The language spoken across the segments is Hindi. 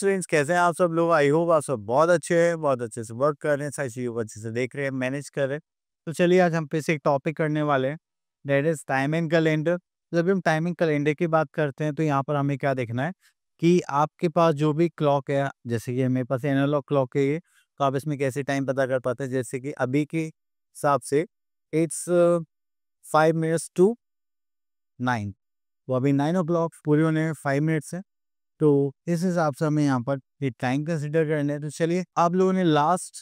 स्टूडेंट्स, कैसे हैं आप सब लोग? आई होप आप सब बहुत अच्छे हैं, बहुत अच्छे से वर्क कर रहे हैं, सारी चीज़ों को अच्छे से देख रहे हैं, मैनेज कर रहे हैं। तो चलिए आज हम फिर से एक टॉपिक करने वाले हैं, that is time and calendar. जब हम टाइम एंड कैलेंडर की बात करते हैं तो यहाँ पर हमें क्या देखना है कि आपके पास जो भी क्लॉक है, जैसे कि मेरे पास एनालॉग क्लॉक है ये, तो आप इसमें कैसे टाइम पता कर पाते हैं? जैसे कि अभी के हिसाब से इट्स 5 मिनट्स टू 9, तो अभी 9 ओ क्लॉक पूरे होने में 5 मिनट्स है। तो इस हिसाब से हमें यहाँ पर ये टाइम कंसीडर करना है। तो चलिए, आप लोगों ने लास्ट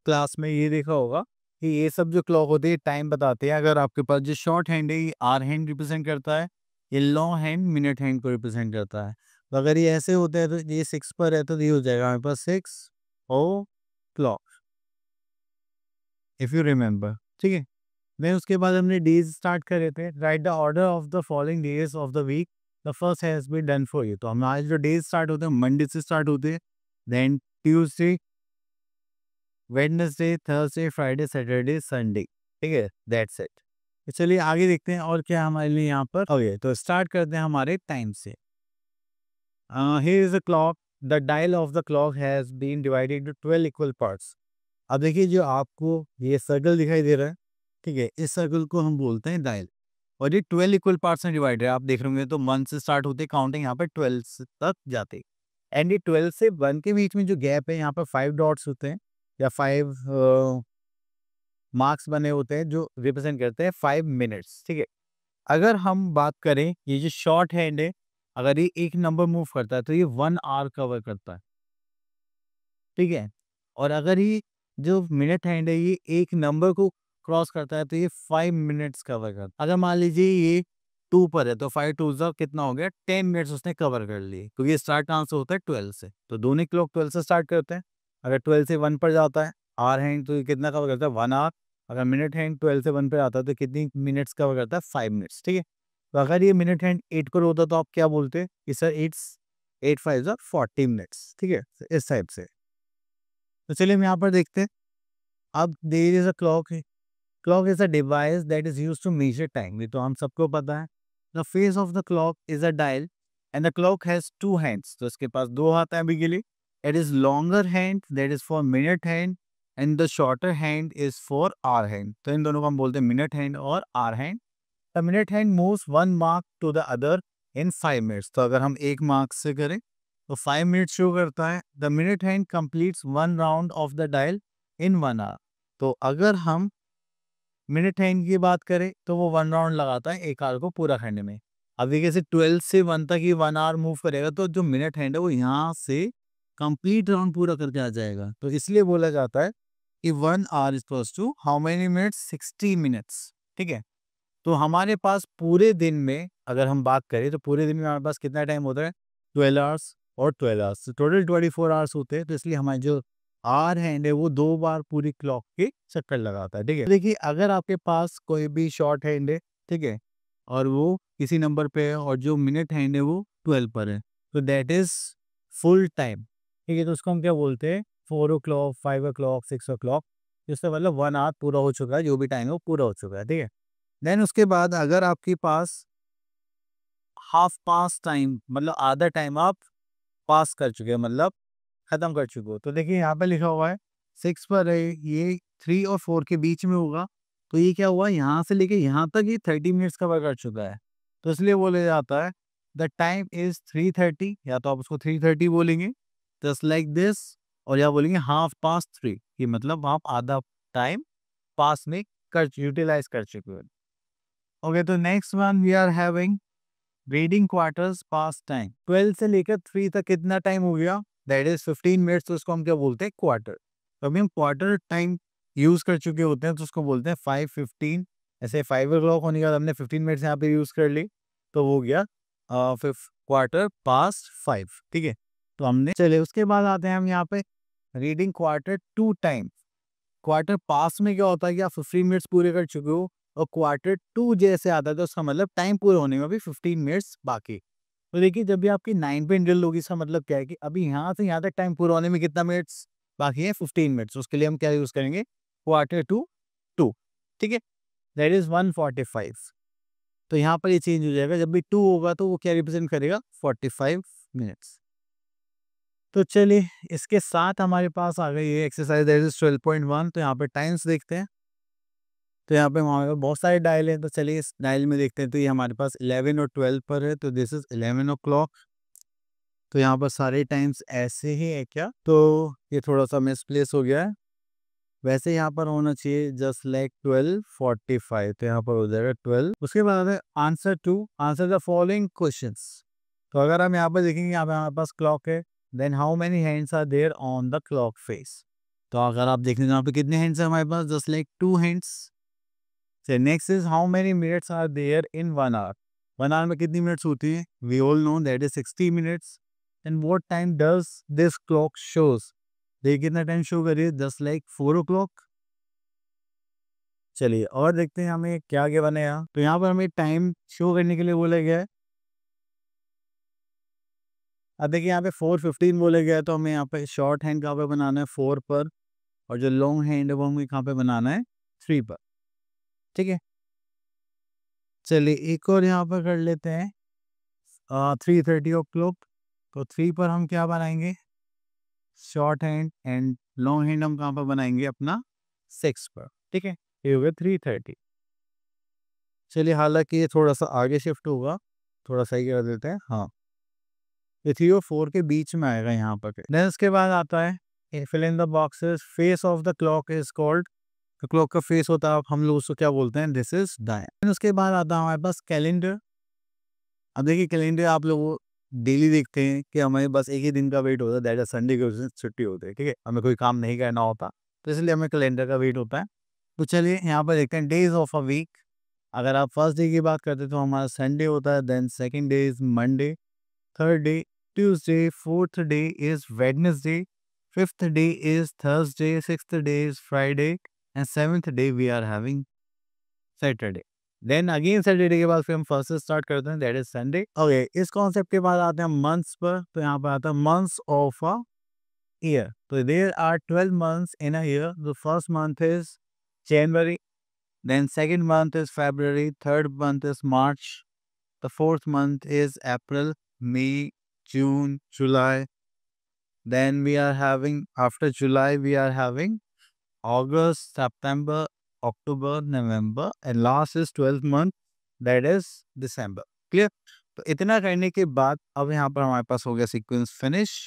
क्लास में ये देखा होगा कि ये सब जो क्लॉक होती है टाइम बताते हैं। अगर आपके पास जो शॉर्ट हैंड है ये आवर हैंड रिप्रेजेंट करता है, ये लॉन्ग हैंड मिनट हैंड को रिप्रेजेंट करता है। तो अगर ये ऐसे होता है तो ये 6 पर है तो ये हो जाएगा हमारे पास 6 ओ क्लॉक, इफ यू रिमेंबर। ठीक है, देन उसके बाद हमने डेज स्टार्ट करे थे। Write the order of the following days of the week, the first has been done for you. तो हमारे जो डेज स्टार्ट होते हैं मंडे से स्टार्ट होते हैं, then Tuesday, Wednesday, Thursday, Friday, Saturday, Sunday. ठीक है, दैट्स इट। तो चलिए आगे देखते हैं और क्या हमारे लिए यहाँ पर। ओके, तो स्टार्ट करते हैं हमारे टाइम से। Here is a clock, the dial of the clock has been divided into 12 equal parts. अब देखिए, जो आपको ये सर्कल दिखाई दे रहा है, ठीक है, इस सर्कल को हम बोलते हैं डायल। और ये 12 इक्वल पार्ट्स में डिवाइड है। आप देख रहे होंगे तो 1 से स्टार्ट होते काउंटिंग यहाँ पे 12 तक जाते। एंड ये 12 से 1 के बीच में जो गैप है यहाँ पर 5 डॉट्स होते हैं या 5 मार्क्स बने होते हैं जो रिप्रेजेंट करते हैं 5 मिनट्स। ठीक है, अगर हम बात करें ये जो शॉर्ट हैंड है, अगर ये एक नंबर मूव करता है तो ये 1 आवर कवर करता है। ठीक है, और अगर ये जो मिनट हैंड है ये एक नंबर को क्रॉस करता है तो ये 5 मिनट्स कवर करता है। अगर मान लीजिए ये 2 पर है तो 5 टू ज़ा कितना हो गया, 10 मिनट्स उसने कवर कर लिए, क्योंकि ये स्टार्ट कहाँ से होता है 12 से। तो दोनों क्लॉक 12 से स्टार्ट करते हैं। अगर 12 से 1 पर जाता है आवर हैंड तो ये कितना कवर करता है, 1 आवर। अगर मिनट हैंड 12 से 1 पर आता है तो कितनी मिनट्स कवर करता है, 5 मिनट्स। ठीक है, तो अगर ये मिनट हैंड 8 पर होता तो आप क्या बोलते कि सर इट्स 8 5 ज़ा 40 मिनट्स। ठीक है, तो इस टाइप से। तो चलिए हम यहाँ पर देखते हैं। अब देयर इज अ क्लॉक है। Clock is a device that is used to measure time. ये तो हम सबको पता है। The face of the clock is a dial and the clock has two hands. तो इसके पास दो हाथ हैं अभी के लिए। It is longer hand that is for minute hand and the shorter hand is for hour hand. तो इन दोनों को हम बोलते हैं मिनट हैंड और hour hand. The minute hand moves one mark to the other in 5 minutes. तो अगर हम एक मार्क से करें तो 5 मिनट्स शो करता है। The minute hand completes one round of the dial in 1 hour. तो अगर हम मिनट हैंड की बात करें तो वो 1 राउंड लगाता है एक आवर को पूरा करने में। अब देखिए, जैसे 12 से 1 तक ही 1 आवर मूव करेगा तो जो मिनट हैंड है वो यहाँ से कंप्लीट राउंड पूरा करके आ जाएगा। तो इसलिए बोला जाता है कि 1 hour is equals to how many minutes, 60 minutes. ठीक है, तो हमारे पास पूरे दिन में अगर हम बात करें तो पूरे दिन में हमारे पास कितना टाइम होता है, 12 आवर्स और 12 आवर्स, तो टोटल 24 आवर्स होते हैं। तो इसलिए हमारे जो आवर हैंड है वो 2 बार पूरी क्लॉक के चक्कर लगाता है। ठीक है, देखिए अगर आपके पास कोई भी शॉर्ट हैंड है, ठीक है, और वो किसी नंबर पे है और जो मिनट हैंड है वो 12 पर है, तो दैट इज फुल टाइम। ठीक है, तो उसको हम क्या बोलते हैं, 4 ओ क्लॉक, 5 ओ क्लॉक, 6 ओ क्लॉक। इससे मतलब 1 आवर पूरा हो चुका है, जो भी टाइम है वो पूरा हो चुका है। ठीक है, देन उसके बाद अगर आपके पास हाफ पास टाइम, मतलब आधा टाइम आप पास कर चुके हैं, मतलब खत्म कर चुके हो, तो देखिए यहाँ पे लिखा हुआ है 6 पर है, ये 3 और 4 के बीच में होगा। तो ये क्या हुआ, यहाँ से लेके यहाँ तक ये 30 मिनट्स कवर कर चुका है। तो इसलिए बोला जाता है द टाइम इज 3:30, या तो आप उसको 3:30 बोलेंगे जस्ट लाइक दिस, और या बोलेंगे हाफ पास 3, कि मतलब आप आधा टाइम पास में कर यूटिलाइज कर चुके हो। ओके, तो next one we are having reading quarters past time. 12 से लेकर 3 तक कितना टाइम हो गया, दैट इज 15 मिनट्स। तो उसको हम क्या बोलते हैं, क्वार्टर। तो अभी हम क्वार्टर टाइम यूज कर चुके होते हैं तो उसको बोलते हैं 5:15। ऐसे 5 ओ क्लॉक होने के बाद हमने 15 मिनट्स यहाँ पे यूज कर ली, तो हो गया क्वार्टर पास 5। ठीक है, तो हमने, चलिए उसके बाद आते हैं हम यहाँ पे reading quarter to time. Quarter past में क्या होता है कि आप 15 मिनट्स पूरे कर चुके हो, और क्वार्टर टू जैसे आता है तो उसका मतलब टाइम पूरा होने में अभी 15 मिनट्स बाकी। तो देखिए, जब भी आपकी 9 पे इंडल होगी, इसका मतलब क्या है कि अभी यहाँ से यहाँ तक टाइम पूरा होने में कितना मिनट्स बाकी है, 15 मिनट्स। उसके लिए हम क्या यूज करेंगे, क्वार्टर टू 2। ठीक है, दैट इज 1:45। तो यहाँ पर ये चेंज हो जाएगा, जब भी 2 होगा तो वो क्या रिप्रेजेंट करेगा, 45 मिनट्स। तो चलिए इसके साथ हमारे पास आ गई है एक्सरसाइज दैट इज 12.1। तो यहाँ पे टाइम्स देखते हैं। तो यहाँ पे हमारे पास बहुत सारे डायल हैं, तो चलिए इस डायल में देखते हैं। तो ये हमारे पास 11 और 12 पर है, तो दिस इज 11 ओ क्लॉक। तो यहाँ पर सारे टाइम्स ऐसे ही है क्या? तो ये थोड़ा सा मिसप्लेस हो गया है। वैसे यहाँ पर होना चाहिए जस्ट लाइक 12:45। तो यहाँ पर हो जाएगा 12। उसके बाद है आंसर द फॉलोइंग क्वेश्चंस। तो अगर हम यहाँ पर देखेंगे, यहाँ पे हमारे पास क्लॉक है। Then how many hands are there on the clock face. तो अगर आप देखें तो यहाँ पे कितने हैंड्स है हमारे पास? Just like 2 hands. Next is how many minutes are there in 1 hour. 1 hour में कितनी मिनट्स होती है? We all know that is 60 minutes. And what time does this clock shows. देखिए कितना टाइम शो करिए, जस्ट लाइक 4 ओ क्लॉक। चलिए और देखते हैं हमें क्या गिवन है यहाँ। तो यहाँ पर हमें टाइम शो करने के लिए बोला गया है। अब देखिए यहाँ पे 4:15 बोला गया है, तो हमें यहाँ पे शॉर्ट हैंड कहाँ पे बनाना है? 4 पर। और जो लॉन्ग हैंड है वो हमें कहाँ पे बनाना है? 3 पर। ठीक है, चलिए एक और यहाँ पर कर लेते हैं 3:30 ओ क्लॉक। तो 3 पर हम क्या बनाएंगे? Short hand. And long hand हम कहाँ पर बनाएंगे? अपना 6 पर। ठीक है, ये हो गया 3:30। चलिए हालांकि ये थोड़ा सा आगे शिफ्ट होगा, थोड़ा सही कर देते हैं। हाँ, ये 3 और 4 के बीच में आएगा यहाँ पर। देन उसके बाद आता है fill in the boxes. Face of the clock is called. तो क्लॉक का फेस होता है, हम लोग उसको क्या बोलते हैं? This is dial. उसके बाद आता है हमारे पास कैलेंडर। अब देखिए कैलेंडर आप लोग डेली देखते हैं कि हमें बस एक ही दिन का वेट होता है, दैट इज संडे के उस दिन छुट्टी होती है। ठीक है, हमें कोई काम नहीं करना होता, तो इसलिए हमें कैलेंडर का वेट होता है। तो चलिए यहाँ पर देखते हैं डेज ऑफ अ वीक। अगर आप फर्स्ट डे की बात करते हैं तो हमारा संडे होता है। Then second day is Monday, third day Tuesday, fourth day is Wednesday, fifth day is Thursday, sixth day is Friday, and seventh day we are having Saturday. Then again Saturday के बाद फिर हम फर्स्ट से स्टार्ट करते हैं, दैट इज संडे। ओके, इस कॉन्सेप्ट के बाद आते हैं मंथ्स पर। तो यहाँ पर आता है मंथ्स ऑफ अ ईयर। तो there are 12 months in a year. The first month is January, then second month is February, third month is March, the fourth month is April, May, June, July. Then we are having, after July, we are having August, September, October, November, and last is 12th month, that is December. Clear? तो इतना करने के बाद अब यहाँ पर हमारे पास हो गया सीक्वेंस फिनिश।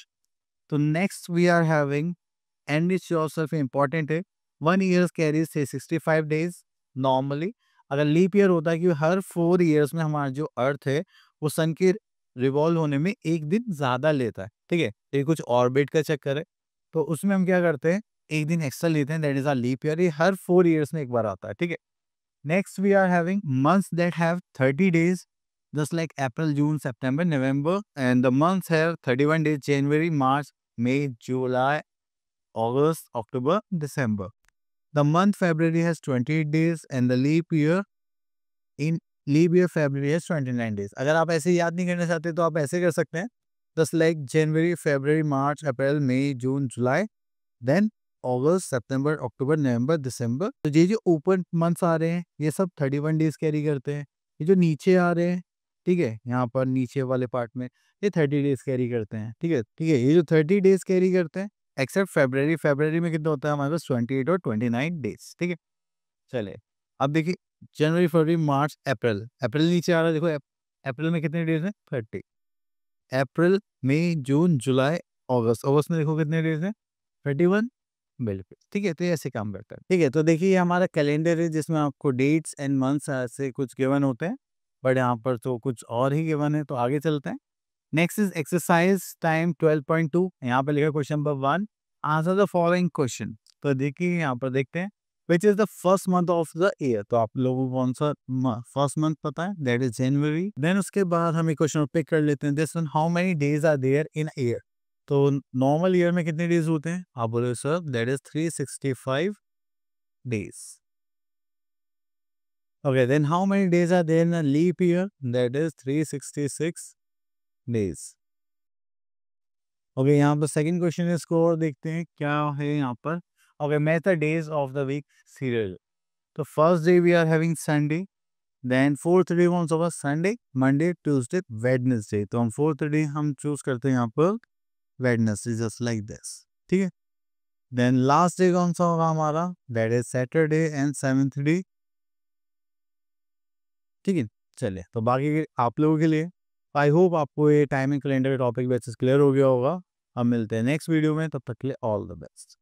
तो next we are having and it's yourself important है। 1 ईयर कैरीज 365 डेज नॉर्मली। अगर लीप ईयर होता है कि हर 4 ईयर्स में हमारा जो अर्थ है वो सन के रिवॉल्व होने में एक दिन ज़्यादा लेता है। ठीक है, ये कुछ ऑर्बिट का चक्कर है, तो उसमें हम क्या करते हैं? एक दिन एक्स्ट्रा लेते हैं, that is are leap year. ये हर 4 ईयर्स में एक बार आता है। ठीक है, next we are having months that have 30 days, just like April, June, September, November, and the months have 31 days: January, March, May, July, August, October, December. The month February has 28 days, and the leap year February has 29 days. अगर आप ऐसे याद नहीं करना चाहते तो आप ऐसे कर सकते हैं, just like January, February, March, April, May, June, July, then August, September, October, November, December. तो ये जो ऊपर मंथ्स आ रहे हैं ये सब 31 डेज कैरी करते हैं। ये जो नीचे आ रहे हैं, ठीक है, यहाँ पर नीचे वाले पार्ट में ये 30 डेज कैरी करते हैं। ठीक है, ये जो 30 डेज कैरी करते हैं एक्सेप्ट फरवरी में कितना होता है हमारे पास? 28 और 29 डेज। ठीक है, चले अब देखिए जनवरी, फरवरी, मार्च, अप्रैल। अप्रैल नीचे आ रहा है, देखो अप्रैल में कितने डेज हैं? 30। अप्रैल, मई, जून, जुलाई, अगस्त। अगस्त में देखो कितने डेज हैं? 31। बिल्कुल ठीक है, तो ये ऐसे काम करता है। ठीक है, तो देखिए ये हमारा कैलेंडर है जिसमें आपको डेट्स एंड मंथ्स ऐसे कुछ गिवन होते हैं, बट यहाँ पर तो कुछ और ही गिवन है। तो आगे चलते हैं। Next is exercise time 12.2। यहाँ पे लिखा question number 1, answer the following question. तो देखिए यहाँ पर देखते हैं which is the first month of the year. तो आप लोगों को कौन सा फर्स्ट मंथ पता है? That is January. देन उसके बाद हम एक क्वेश्चन पिक कर लेते हैं, this one, how many days are there in year. तो नॉर्मल ईयर में कितने डेज होते हैं? आप बोले sir that is 365 days. Okay, then how many days are there in a leap year? That is 366 days. Okay, यहाँ पर सेकंड क्वेश्चन है, इसको और देखते हैं क्या है यहाँ पर। Okay, match the days of the week serial. तो first day we are having Sunday, then fourth day कौन सा होगा? Sunday, Monday, Tuesday, Wednesday. तो हम फोर्थ डे हम चूज करते हैं यहाँ पर वेडनेसडे, जस्ट लाइक दिस, ठीक है। देन लास्ट डे कौन सा होगा हमारा, that is Saturday and 7th day, ठीक है। चलिए, तो बाकी आप लोगों के लिए आई होप आपको ये timing calendar topic basis clear हो गया होगा। अब मिलते हैं नेक्स्ट वीडियो में, तब तक के लिए ऑल द बेस्ट।